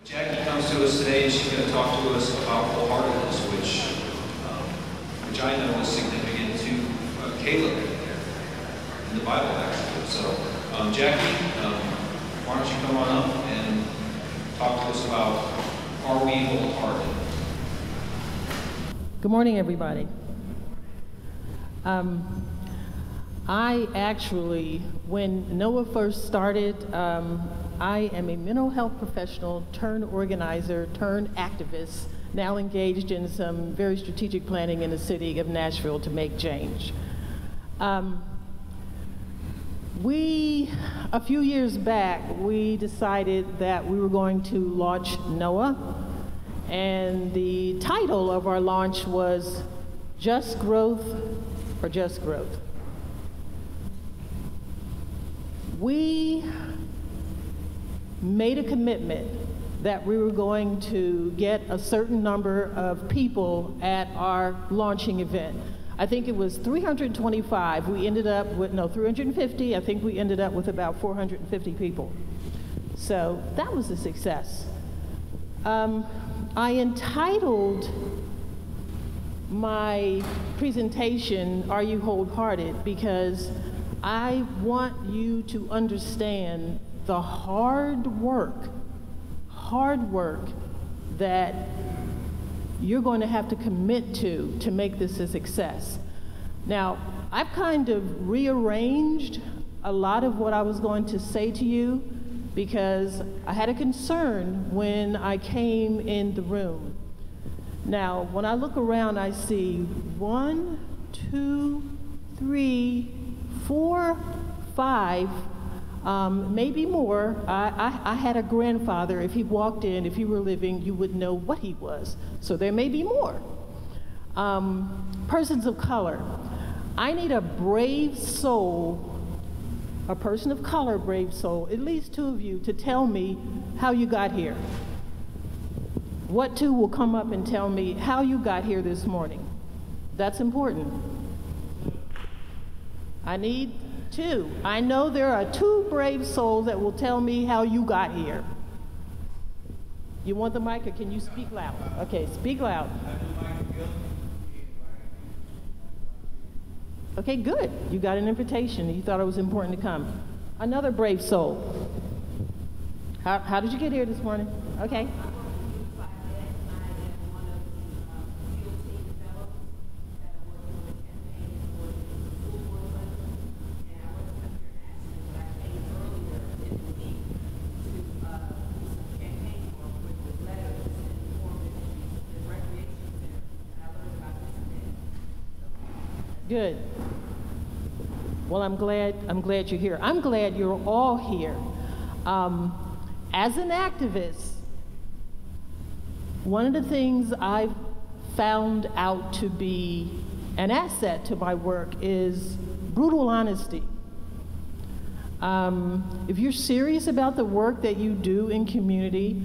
Jackie comes to us today and she's going to talk to us about wholeheartedness, which I know is significant to Caleb in the Bible, actually. So, Jackie, why don't you come on up and talk to us about, are we wholehearted? Good morning, everybody. I actually, when NOAA first started, I am a mental health professional turned organizer turned activist, now engaged in some very strategic planning in the city of Nashville to make change. A few years back, we decided that we were going to launch NOAA, and the title of our launch was Just Growth or Just Growth. We made a commitment that we were going to get a certain number of people at our launching event. I think it was 325. We ended up with, no, 350. I think we ended up with about 450 people. So that was a success. I entitled my presentation, Are You Wholehearted? Because I want you to understand the hard work that you're going to have to commit to make this a success. Now, I've kind of rearranged a lot of what I was going to say to you because I had a concern when I came in the room. Now, when I look around, I see 1, 2, 3, 4, 5, maybe more. I had a grandfather. If he walked in, if he were living, you would know what he was. So there may be more. Persons of color. I need a brave soul, a person of color, brave soul, at least 2 of you, to tell me how you got here. What 2 will come up and tell me how you got here this morning? That's important. I need 2. I know there are 2 brave souls that will tell me how you got here. You want the mic, or can you speak loud? Okay, speak loud. Okay, good. You got an invitation. You thought it was important to come. Another brave soul. How did you get here this morning? Okay. Good. Well, I'm glad you're here. I'm glad you're all here. As an activist, one of the things I've found out to be an asset to my work is brutal honesty. If you're serious about the work that you do in community,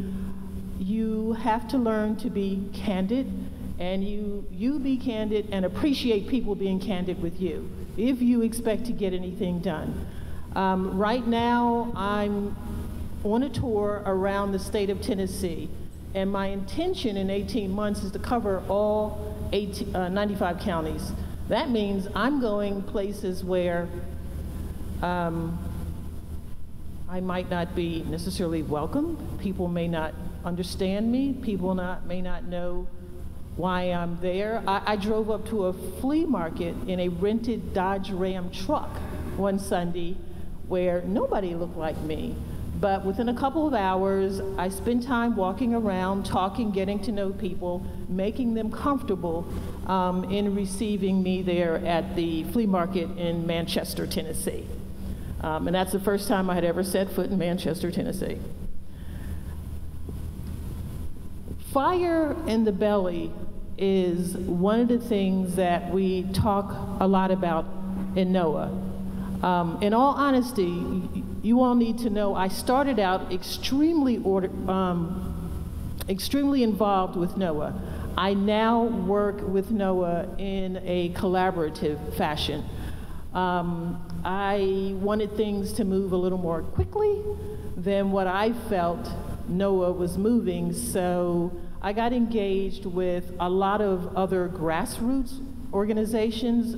you have to learn to be candid. And you be candid and appreciate people being candid with you if you expect to get anything done. Right now, I'm on a tour around the state of Tennessee, and my intention in 18 months is to cover all 95 counties. That means I'm going places where I might not be necessarily welcome. People may not understand me. People may not know why I'm there. I drove up to a flea market in a rented Dodge Ram truck one Sunday where nobody looked like me. But within a couple of hours, I spent time walking around, talking, getting to know people, making them comfortable in receiving me there at the flea market in Manchester, Tennessee. And that's the first time I had ever set foot in Manchester, Tennessee. Fire in the belly is one of the things that we talk a lot about in NOAA. In all honesty, you all need to know I started out extremely involved with NOAA. I now work with NOAA in a collaborative fashion. I wanted things to move a little more quickly than what I felt NOAA was moving, so I got engaged with a lot of other grassroots organizations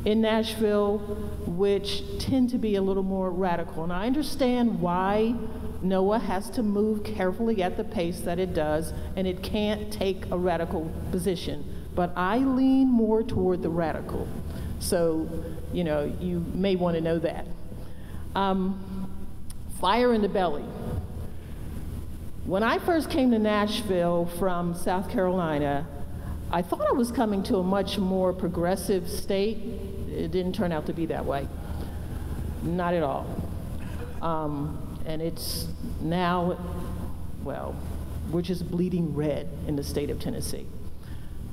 in Nashville, which tend to be a little more radical. And I understand why NOAA has to move carefully at the pace that it does, and it can't take a radical position. But I lean more toward the radical. So, you know, you may want to know that. Fire in the belly. When I first came to Nashville from South Carolina, I thought I was coming to a much more progressive state. It didn't turn out to be that way. Not at all. And it's now, well, we're just bleeding red in the state of Tennessee.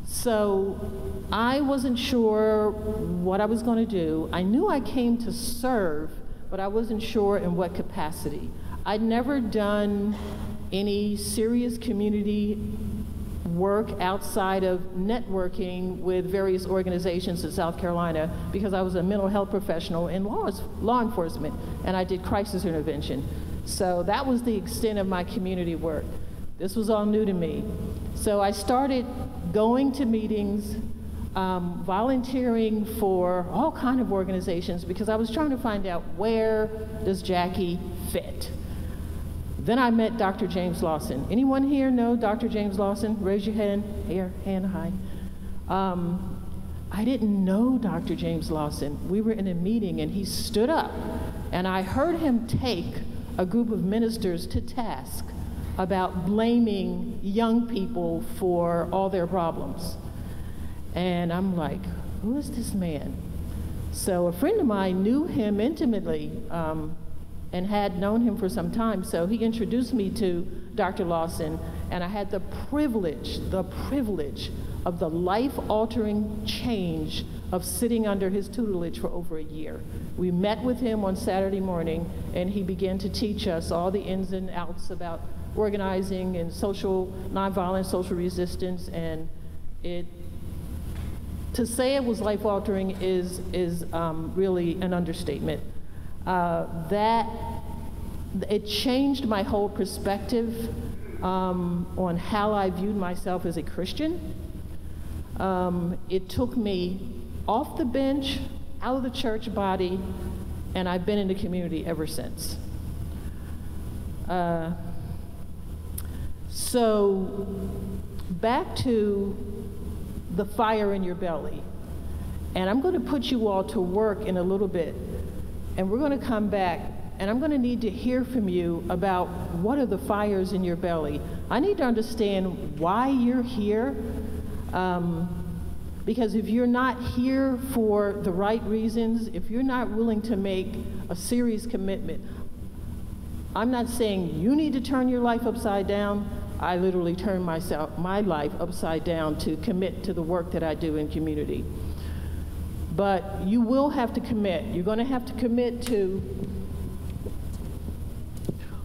So I wasn't sure what I was going to do. I knew I came to serve, but I wasn't sure in what capacity. I'd never done any serious community work outside of networking with various organizations in South Carolina because I was a mental health professional in law enforcement, and I did crisis intervention. So that was the extent of my community work. This was all new to me. So I started going to meetings, volunteering for all kinds of organizations because I was trying to find out, where does Jackie fit? Then I met Dr. James Lawson. Anyone here know Dr. James Lawson? Raise your hand. Here, hand high. I didn't know Dr. James Lawson. We were in a meeting and he stood up and I heard him take a group of ministers to task about blaming young people for all their problems. And I'm like, who is this man? So a friend of mine knew him intimately and had known him for some time, so he introduced me to Dr. Lawson, and I had the privilege of the life-altering change of sitting under his tutelage for over a year. We met with him on Saturday morning, and he began to teach us all the ins and outs about organizing and nonviolent social resistance, and to say it was life-altering is really an understatement. That it changed my whole perspective on how I viewed myself as a Christian. It took me off the bench, out of the church body, and I've been in the community ever since. So back to the fire in your belly. And I'm going to put you all to work in a little bit. And we're going to come back, and I'm going to need to hear from you about what are the fires in your belly. I need to understand why you're here, because if you're not here for the right reasons, if you're not willing to make a serious commitment, I'm not saying you need to turn your life upside down. I literally turned my life upside down to commit to the work that I do in community. But you will have to commit. You're going to have to commit to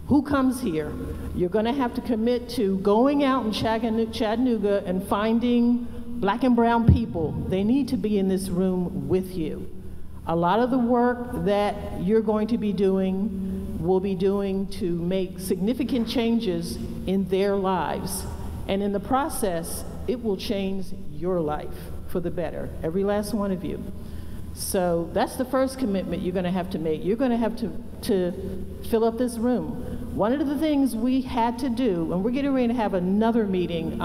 who comes here. You're going to have to commit to going out in Chattanooga and finding black and brown people. They need to be in this room with you. A lot of the work that you're going to be doing will be doing to make significant changes in their lives. And in the process, it will change your life for the better, every last one of you. So that's the first commitment you're going to have to make. You're going to have to fill up this room. One of the things we had to do, and we're getting ready to have another meeting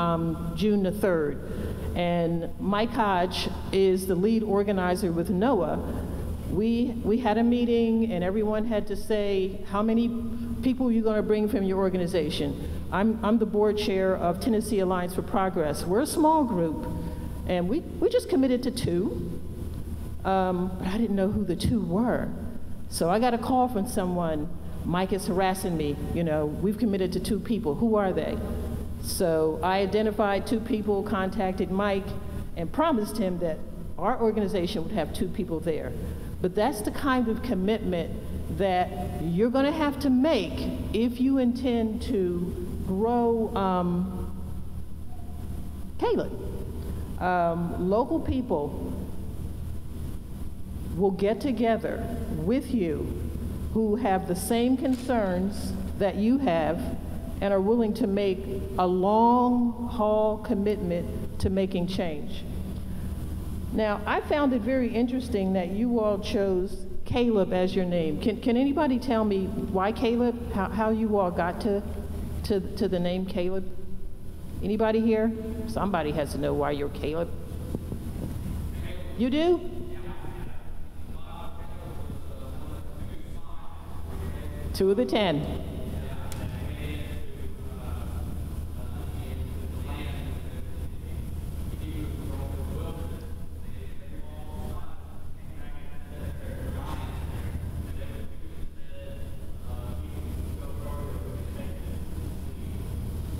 June the 3rd, and Mike Hodge is the lead organizer with NOAA. We had a meeting and everyone had to say how many people you're going to bring from your organization. I'm the board chair of Tennessee Alliance for Progress. We're a small group, and we just committed to 2, but I didn't know who the 2 were. So I got a call from someone, Mike is harassing me, you know, we've committed to 2 people, who are they? So I identified 2 people, contacted Mike, and promised him that our organization would have 2 people there. But that's the kind of commitment that you're going to have to make if you intend to grow Caleb. Local people will get together with you who have the same concerns that you have and are willing to make a long-haul commitment to making change. Now, I found it very interesting that you all chose Caleb as your name. Can anybody tell me why Caleb? How you all got to the name Caleb? Anybody here? Somebody has to know why you're Caleb. You do? Two of the 10.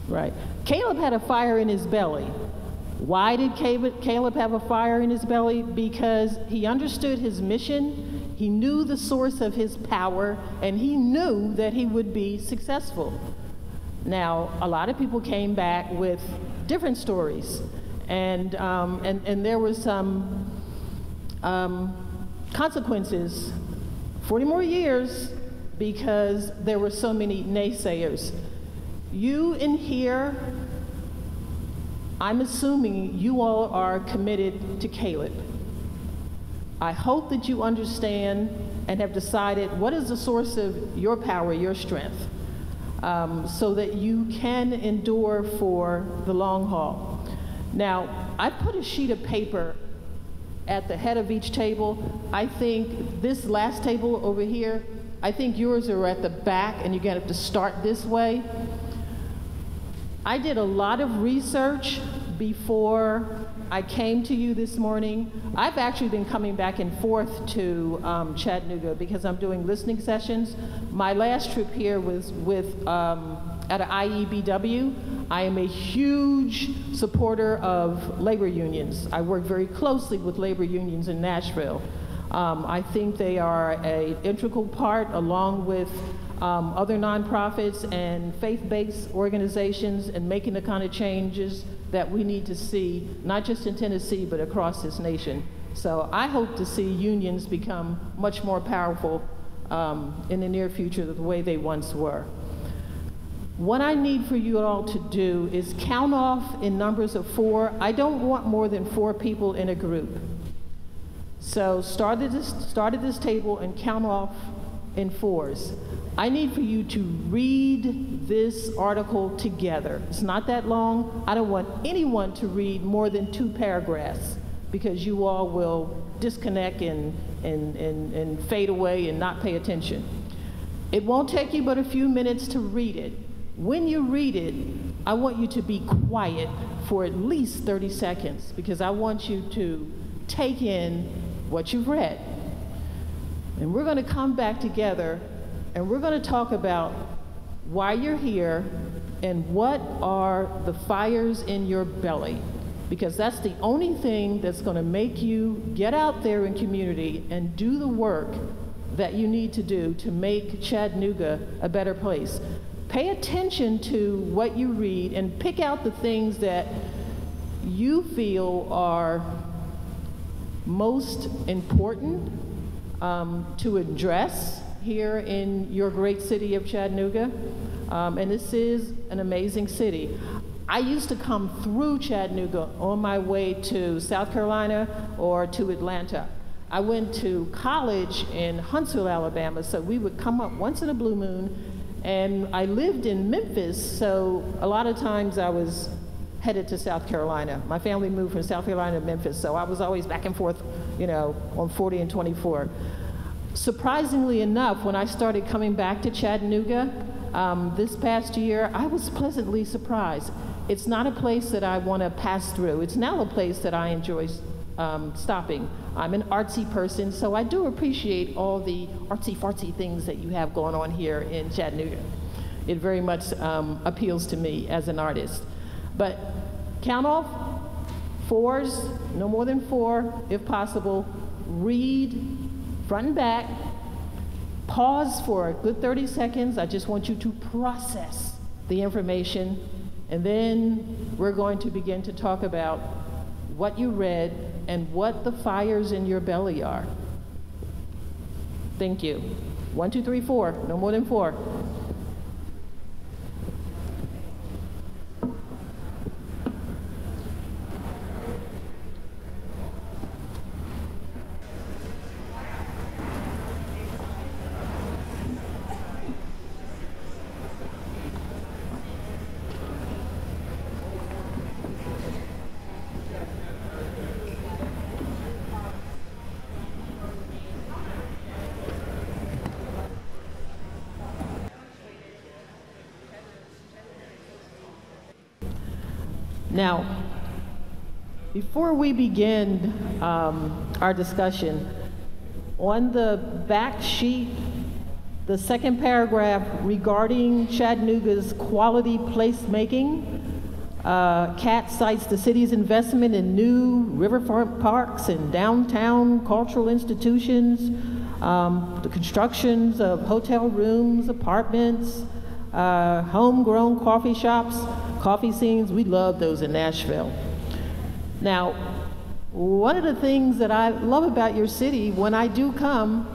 Right. Caleb had a fire in his belly. Why did Caleb have a fire in his belly? Because he understood his mission, he knew the source of his power, and he knew that he would be successful. Now, a lot of people came back with different stories, and there were some consequences, 40 more years, because there were so many naysayers. You in here, I'm assuming you all are committed to Caleb. I hope that you understand and have decided what is the source of your power, your strength, so that you can endure for the long haul. Now, I put a sheet of paper at the head of each table. I think this last table over here, I think yours are at the back, and you're gonna have to start this way. I did a lot of research before I came to you this morning. I've actually been coming back and forth to Chattanooga because I'm doing listening sessions. My last trip here was at an IEBW. I am a huge supporter of labor unions. I work very closely with labor unions in Nashville. I think they are an integral part, along with other nonprofits and faith-based organizations, and making the kind of changes that we need to see, not just in Tennessee, but across this nation. So I hope to see unions become much more powerful in the near future than the way they once were. What I need for you all to do is count off in numbers of 4. I don't want more than 4 people in a group. So start at this table and count off in 4s. I need for you to read this article together. It's not that long. I don't want anyone to read more than 2 paragraphs, because you all will disconnect and fade away and not pay attention. It won't take you but a few minutes to read it. When you read it, I want you to be quiet for at least 30 seconds, because I want you to take in what you've read. And we're going to come back together, and we're going to talk about why you're here and what are the fires in your belly, because that's the only thing that's going to make you get out there in community and do the work that you need to do to make Chattanooga a better place. Pay attention to what you read and pick out the things that you feel are most important to address here in your great city of Chattanooga. And this is an amazing city. I used to come through Chattanooga on my way to South Carolina or to Atlanta. I went to college in Huntsville, Alabama, so we would come up once in a blue moon, and I lived in Memphis, so a lot of times I was headed to South Carolina. My family moved from South Carolina to Memphis, so I was always back and forth, you know, on 40 and 24. Surprisingly enough, when I started coming back to Chattanooga this past year, I was pleasantly surprised. It's not a place that I want to pass through. It's now a place that I enjoy stopping. I'm an artsy person, so I do appreciate all the artsy-fartsy things that you have going on here in Chattanooga. It very much appeals to me as an artist. But count off 4s, no more than 4 if possible. Read front and back. Pause for a good 30 seconds. I just want you to process the information. And then we're going to begin to talk about what you read and what the fires in your belly are. Thank you. 1, 2, 3, 4, no more than 4. Now, before we begin our discussion, on the back sheet, the second paragraph regarding Chattanooga's quality placemaking, CAT cites the city's investment in new riverfront parks and downtown cultural institutions, the constructions of hotel rooms, apartments, homegrown coffee shops, coffee scenes. We love those in Nashville. Now, one of the things that I love about your city, when I do come,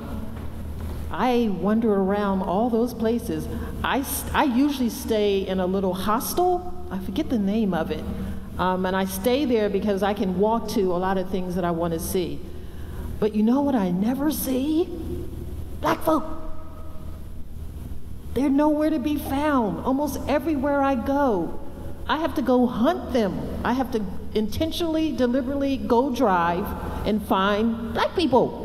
I wander around all those places. I usually stay in a little hostel. I forget the name of it. And I stay there because I can walk to a lot of things that I want to see. But you know what I never see? Black folk. They're nowhere to be found. Almost everywhere I go, I have to go hunt them. I have to intentionally, deliberately go drive and find black people.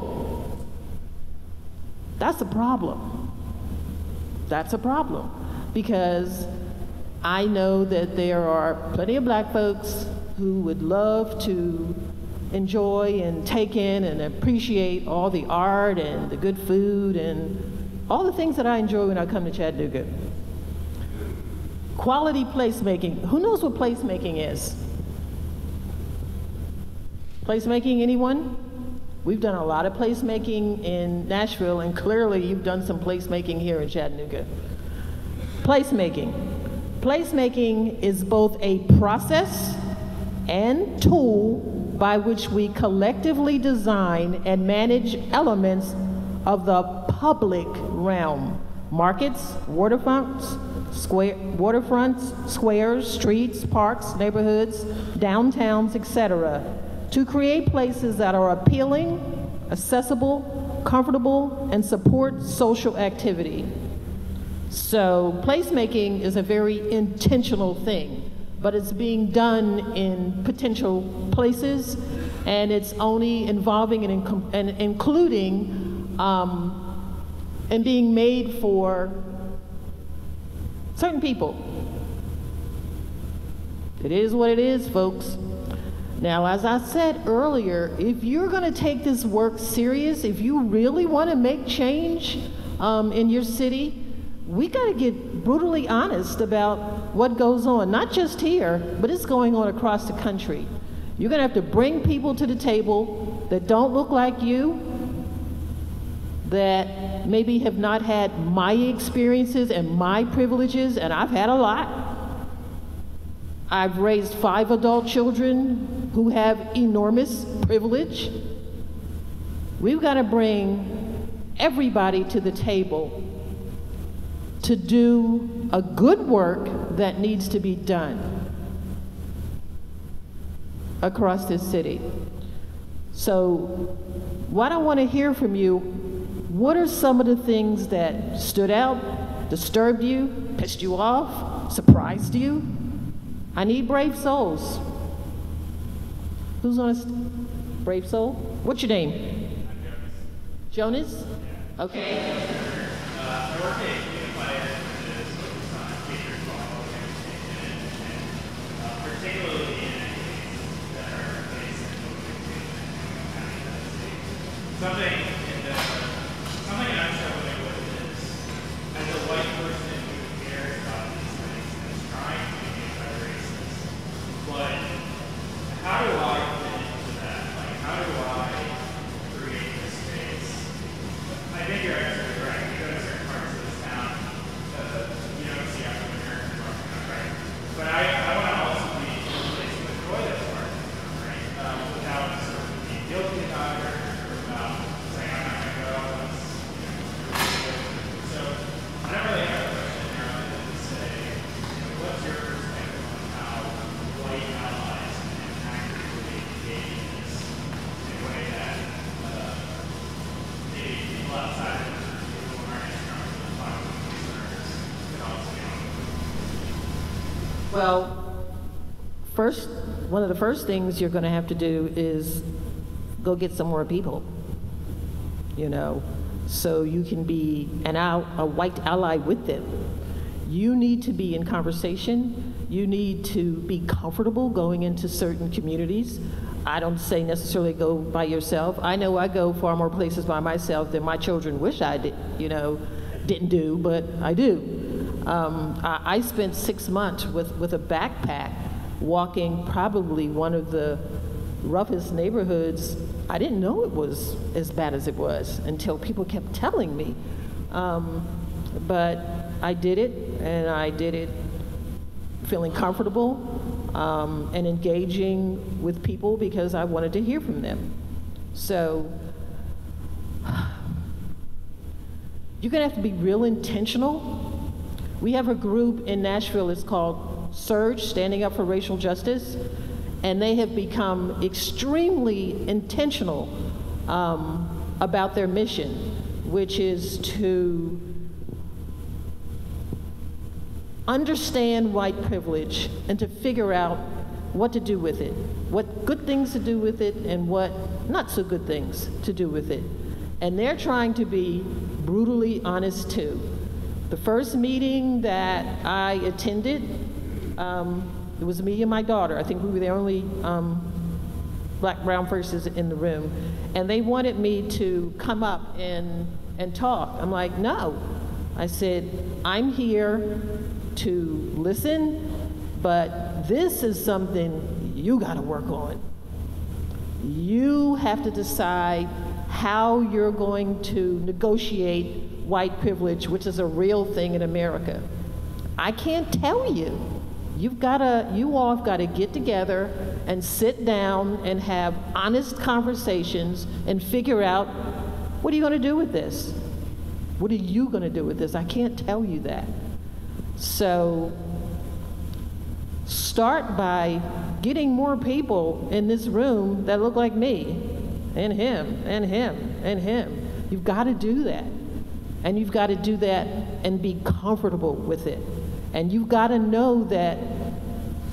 That's a problem. That's a problem. Because I know that there are plenty of black folks who would love to enjoy and take in and appreciate all the art and the good food and all the things that I enjoy when I come to Chattanooga. Quality placemaking. Who knows what placemaking is? Placemaking, anyone? We've done a lot of placemaking in Nashville, and clearly you've done some placemaking here in Chattanooga. Placemaking. Placemaking is both a process and tool by which we collectively design and manage elements of the public realm. Markets, waterfronts, squares, streets, parks, neighborhoods, downtowns, etc., to create places that are appealing, accessible, comfortable, and support social activity. So placemaking is a very intentional thing, but it's being done in potential places, and it's only involving and including and being made for certain people. It is what it is, folks. Now, as I said earlier, if you're going to take this work serious, if you really want to make change in your city, we got to get brutally honest about what goes on, not just here, but it's going on across the country. You're going to have to bring people to the table that don't look like you, that maybe have not had my experiences and my privileges, and I've had a lot. I've raised 5 adult children who have enormous privilege. We've got to bring everybody to the table to do a good work that needs to be done across this city. So what I want to hear from you, what are some of the things that stood out, disturbed you, pissed you off, surprised you? I need brave souls. Who's on a brave soul? What's your name? Jonas? Okay. I work at Unified that is focused on teachers and particularly in activities that are based in something I'm struggling with is, as a white person who cares about these things and is trying to be anti-racist, but how do I fit into that? Like, how do I create this space? I think you're absolutely right. You go to certain parts of this town, you don't see African Americans walking around, right? But I want to also be a place to enjoy this part of the town, right? Without sort of being guilty about it or about saying I'm not going to go. So I don't really have a question there other than to say, what's your perspective on how white allies can actively engage in this in a way that maybe people outside of the group who aren't as strong as the popular concerns could also get on with? Well, first, one of the first things you're going to have to do is go get some more people, so you can be a white ally with them. You need to be in conversation. You need to be comfortable going into certain communities. I don't say necessarily go by yourself. I know I go far more places by myself than my children wish I did, didn't do, but I do. I spent 6 months with a backpack walking probably one of the roughest neighborhoods. I didn't know it was as bad as it was until people kept telling me. But I did it, and I did it feeling comfortable and engaging with people because I wanted to hear from them. So you're gonna have to be real intentional. We have a group in Nashville, it's called SURGE, Standing Up for Racial Justice, and they have become extremely intentional about their mission, which is to understand white privilege and to figure out what to do with it, what good things to do with it and what not so good things to do with it. And they're trying to be brutally honest too. The first meeting that I attended, it was me and my daughter. I think we were the only black, brown persons in the room. And they wanted me to come up and talk. I'm like, no. I said, I'm here to listen, but this is something you gotta work on. You have to decide how you're going to negotiate white privilege, which is a real thing in America. I can't tell you. You all have gotta get together and sit down and have honest conversations and figure out, what are you gonna do with this? What are you gonna do with this? I can't tell you that. So start by getting more people in this room that look like me, and him, and him, and him. You've got to do that. And you've got to do that and be comfortable with it. And you've got to know that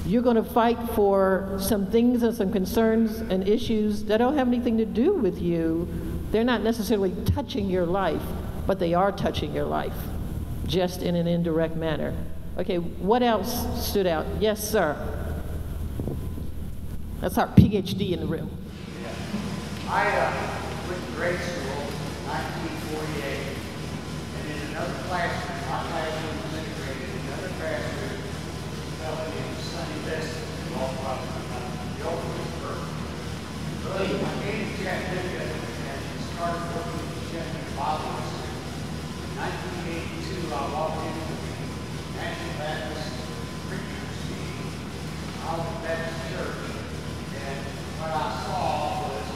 you're going to fight for some things and some concerns and issues that don't have anything to do with you. They're not necessarily touching your life, but they are touching your life, just in an indirect manner. Okay, what else stood out? Yes, sir. That's our PhD in the room. Yeah. I went to grade school in 1948, and in another classroom, our classroom was integrated, in another classroom, fell in Sunday best all about the old Pittsburgh. Early, I came to Chattanooga and started working with Jacqueline Paul Sims. In 1982, I walked into the National Baptist Preachers meeting, Olive Baptist Church, and what I saw was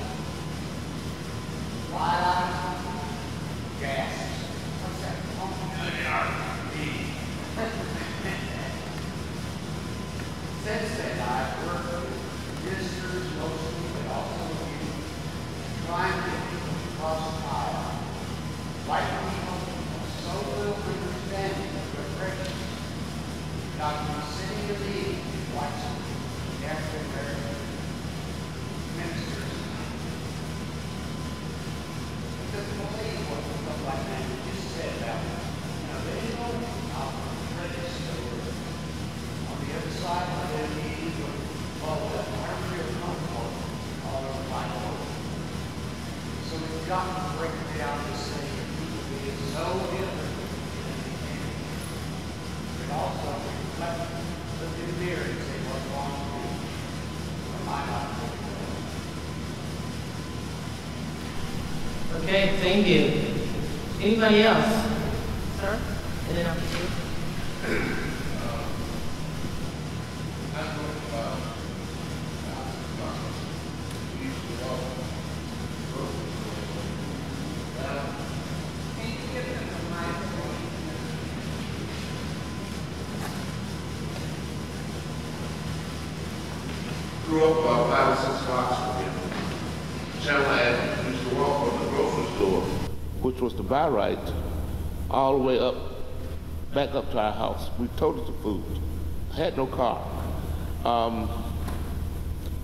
wide-eyed gasps. What's that? Since then, I've worked with ministers mostly, but also with trying to get people across the aisle. White people have so little understanding of their precious. Dr. Sitting in the meeting, watching African American ministers. He couldn't believe what stuff like that just said about them. They didn't know how prejudice they were. On the other side of their meeting, well, wherever you're comfortable, all over my world. So we've got to break it down to say that people being so different. But also, look in the mirror and say, what's wrong with me? Or am I not doing well? Okay, thank you. Anybody else? Sir? And then after you. Grew up 5 or 6 blocks from here. Chandler Avenue used to walk from the grocery store, which was the buy right, all the way up, back up to our house. We toted the food. Had no car.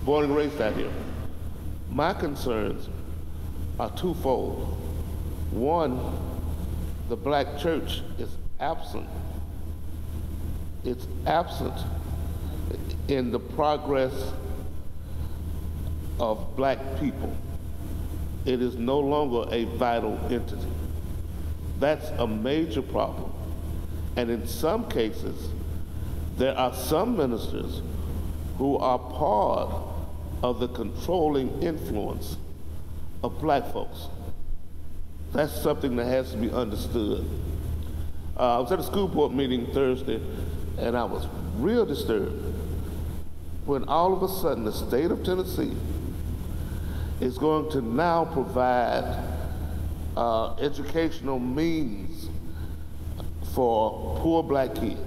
Born and raised out here. My concerns are twofold. One, the black church is absent. It's absent in the progress of black people. It is no longer a vital entity. That's a major problem. And in some cases, there are some ministers who are part of the controlling influence of black folks. That's something that has to be understood. I was at a school board meeting Thursday, and I was real disturbed when all of a sudden the state of Tennessee is going to now provide educational means for poor black kids.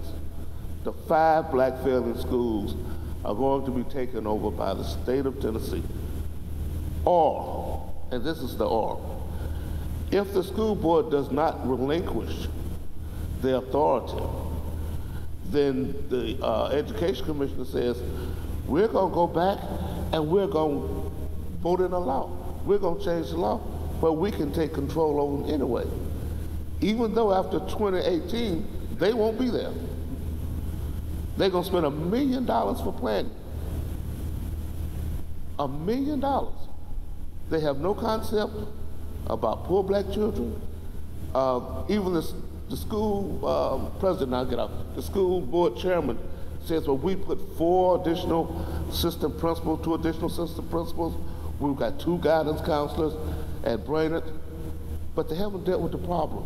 The 5 black failing schools are going to be taken over by the state of Tennessee. Or, and this is the or, if the school board does not relinquish the authority, then the education commissioner says, we're going to go back and we're going to vote in a law. We're going to change the law, but we can take control over them anyway. Even though after 2018, they won't be there. They're going to spend $1 million for planning. $1 million. They have no concept about poor black children. Even the school president, I'll get out, the school board chairman says, well, we put 4 additional assistant principals, 2 additional assistant principals. We've got 2 guidance counselors at Brainerd, but they haven't dealt with the problem.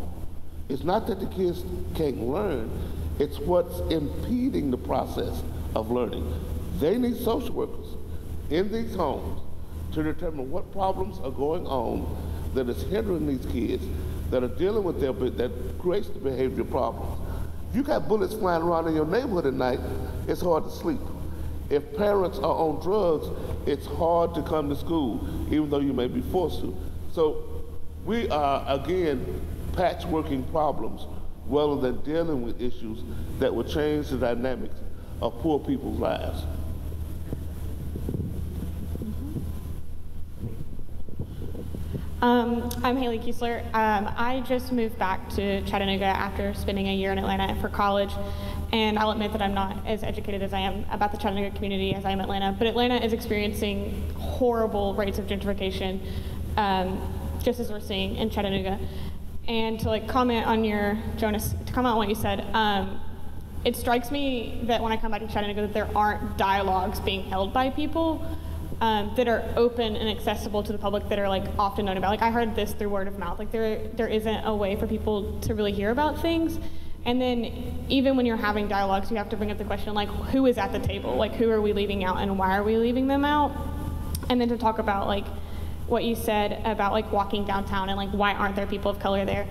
It's not that the kids can't learn, it's what's impeding the process of learning. They need social workers in these homes to determine what problems are going on that is hindering these kids, that are dealing with that creates the behavioral problems. If you got bullets flying around in your neighborhood at night, it's hard to sleep. If parents are on drugs, it's hard to come to school, even though you may be forced to. So we are, again, patchworking problems rather than dealing with issues that will change the dynamics of poor people's lives. I'm Haley Kiesler. I just moved back to Chattanooga after spending a year in Atlanta for college, and I'll admit that I'm not as educated as I am about the Chattanooga community as I am Atlanta, but Atlanta is experiencing horrible rates of gentrification, just as we're seeing in Chattanooga. And to comment on what you said, it strikes me that when I come back to Chattanooga that there aren't dialogues being held by people that are open and accessible to the public, that are often known about. I heard this through word of mouth. There isn't a way for people to really hear about things. And then even when you're having dialogues, you have to bring up the question who is at the table? Who are we leaving out and why are we leaving them out? And then to talk about what you said about walking downtown and why aren't there people of color there?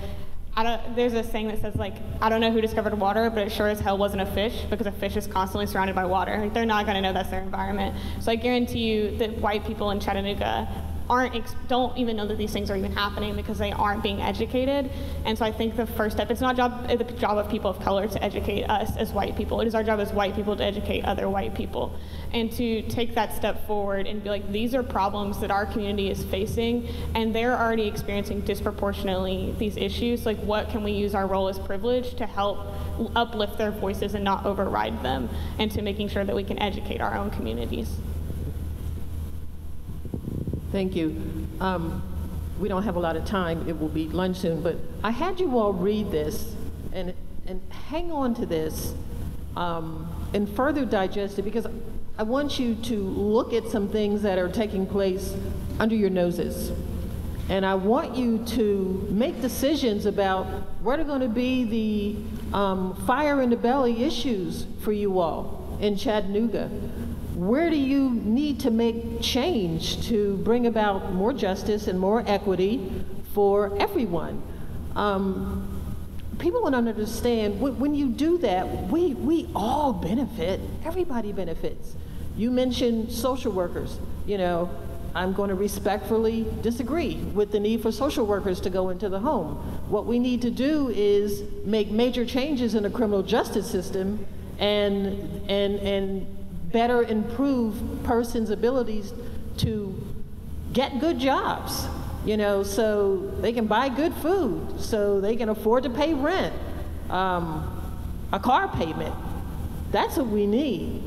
There's a saying that says I don't know who discovered water, but it sure as hell wasn't a fish, because a fish is constantly surrounded by water. They're not going to know that's their environment. So I guarantee you that white people in Chattanooga don't even know that these things are even happening because they aren't being educated. And so I think the first step, it's not the job of people of color to educate us as white people. It is our job as white people to educate other white people. And to take that step forward and be these are problems that our community is facing, and they're already experiencing disproportionately these issues. What can we use our role as privilege to help uplift their voices and not override them, and to making sure that we can educate our own communities. Thank you. We don't have a lot of time. It will be lunch soon, but I had you all read this and hang on to this and further digest it, because I want you to look at some things that are taking place under your noses. And I want you to make decisions about what are going to be the fire in the belly issues for you all in Chattanooga. Where do you need to make change to bring about more justice and more equity for everyone? People don't understand, when you do that, we all benefit, everybody benefits. You mentioned social workers. I'm going to respectfully disagree with the need for social workers to go into the home. What we need to do is make major changes in the criminal justice system and better improve persons' abilities to get good jobs, so they can buy good food, so they can afford to pay rent, a car payment. That's what we need.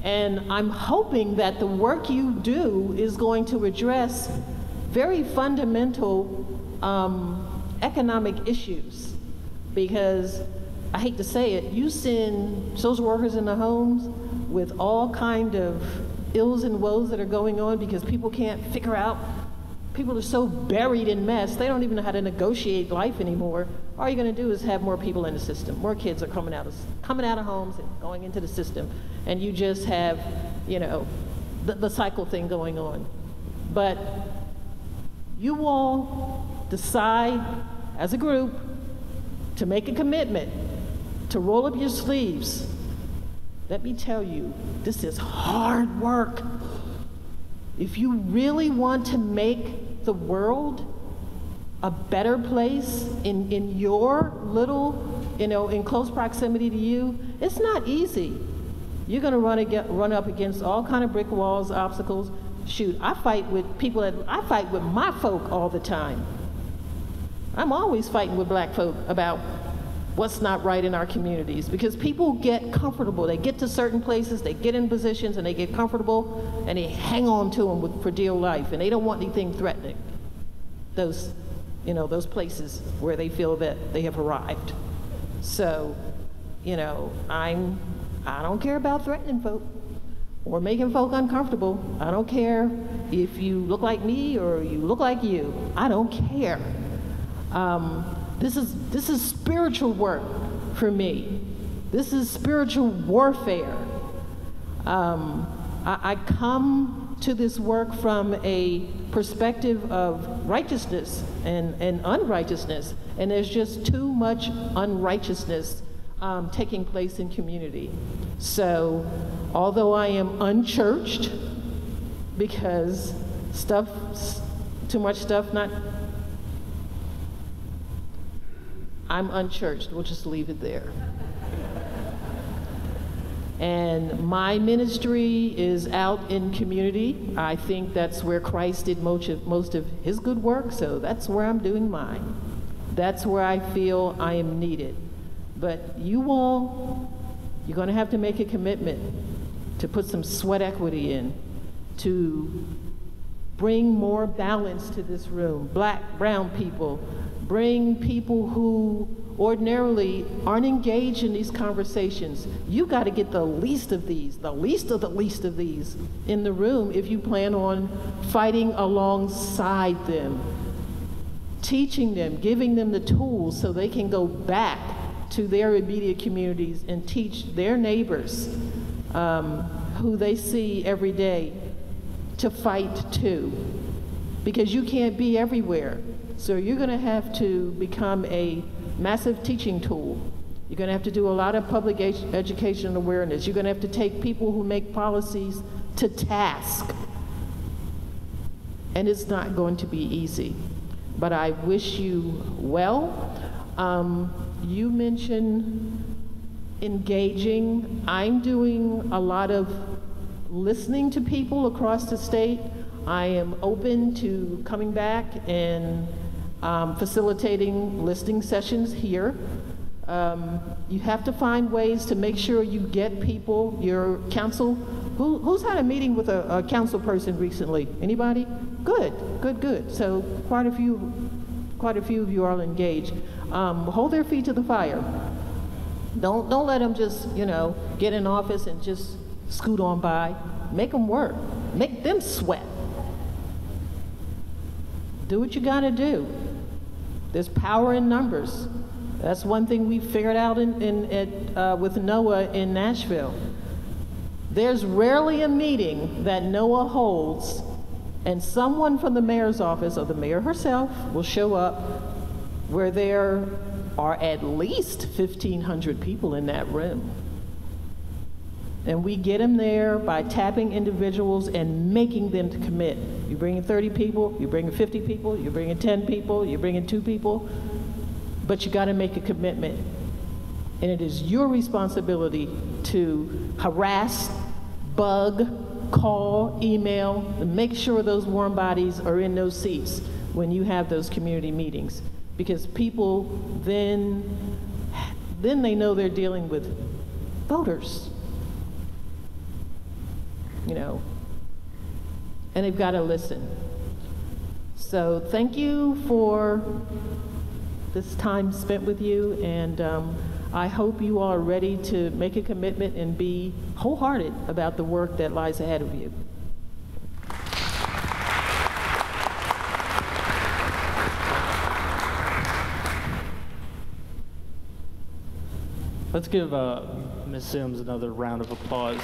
And I'm hoping that the work you do is going to address very fundamental economic issues. Because I hate to say it, you send social workers in the homes with all kind of ills and woes that are going on because people can't figure out, people are so buried in mess, they don't even know how to negotiate life anymore. All you're going to do is have more people in the system. More kids are coming out of homes and going into the system. And you just have, you know, the cycle thing going on. But you all decide as a group to make a commitment, to roll up your sleeves. Let me tell you, this is hard work. If you really want to make the world a better place in your little, you know, in close proximity to you, it's not easy. You're gonna run up against all kind of brick walls, obstacles. Shoot, I fight with my folk all the time. I'm always fighting with black folk about what's not right in our communities, because people get comfortable. They get to certain places, they get in positions, and they get comfortable, and they hang on to them for dear life, and they don't want anything threatening those, you know, those places where they feel that they have arrived. So, you know, I don't care about threatening folk or making folk uncomfortable. I don't care if you look like me or you look like you. I don't care. This is spiritual work for me. This is spiritual warfare. I come to this work from a perspective of righteousness and unrighteousness, and there's just too much unrighteousness taking place in community. So, although I am unchurched, because too much stuff, I'm unchurched, we'll just leave it there. And my ministry is out in community. I think that's where Christ did most of his good work, so that's where I'm doing mine. That's where I feel I am needed. But you all, you're gonna have to make a commitment to put some sweat equity in, to bring more balance to this room. Black, brown people, bring people who ordinarily aren't engaged in these conversations. You got to get the least of these, the least of these in the room if you plan on fighting alongside them, teaching them, giving them the tools so they can go back to their immediate communities and teach their neighbors who they see every day to fight too. Because you can't be everywhere. So you're going to have to become a massive teaching tool. You're going to have to do a lot of public education and awareness. You're going to have to take people who make policies to task. And it's not going to be easy. But I wish you well. You mentioned engaging. I'm doing a lot of listening to people across the state. I am open to coming back and facilitating listening sessions here. You have to find ways to make sure you get people, your council. Who's had a meeting with a council person recently? Anybody? Good, good, good. So quite a few of you are engaged. Hold their feet to the fire. Don't let them just, you know, get in office and just scoot on by. Make them work. Make them sweat. Do what you gotta do. There's power in numbers. That's one thing we figured out with Noah in Nashville. There's rarely a meeting that Noah holds and someone from the mayor's office or the mayor herself will show up where there are at least 1,500 people in that room. And we get them there by tapping individuals and making them to commit. You bring in 30 people, you bring in 50 people, you bring in 10 people, you bring in 2 people, but you got to make a commitment. And it is your responsibility to harass, bug, call, email, and make sure those warm bodies are in those seats when you have those community meetings. Because people then they know they're dealing with voters. you know, and they've got to listen. So thank you for this time spent with you, and I hope you all are ready to make a commitment and be wholehearted about the work that lies ahead of you. Let's give Ms. Sims another round of applause.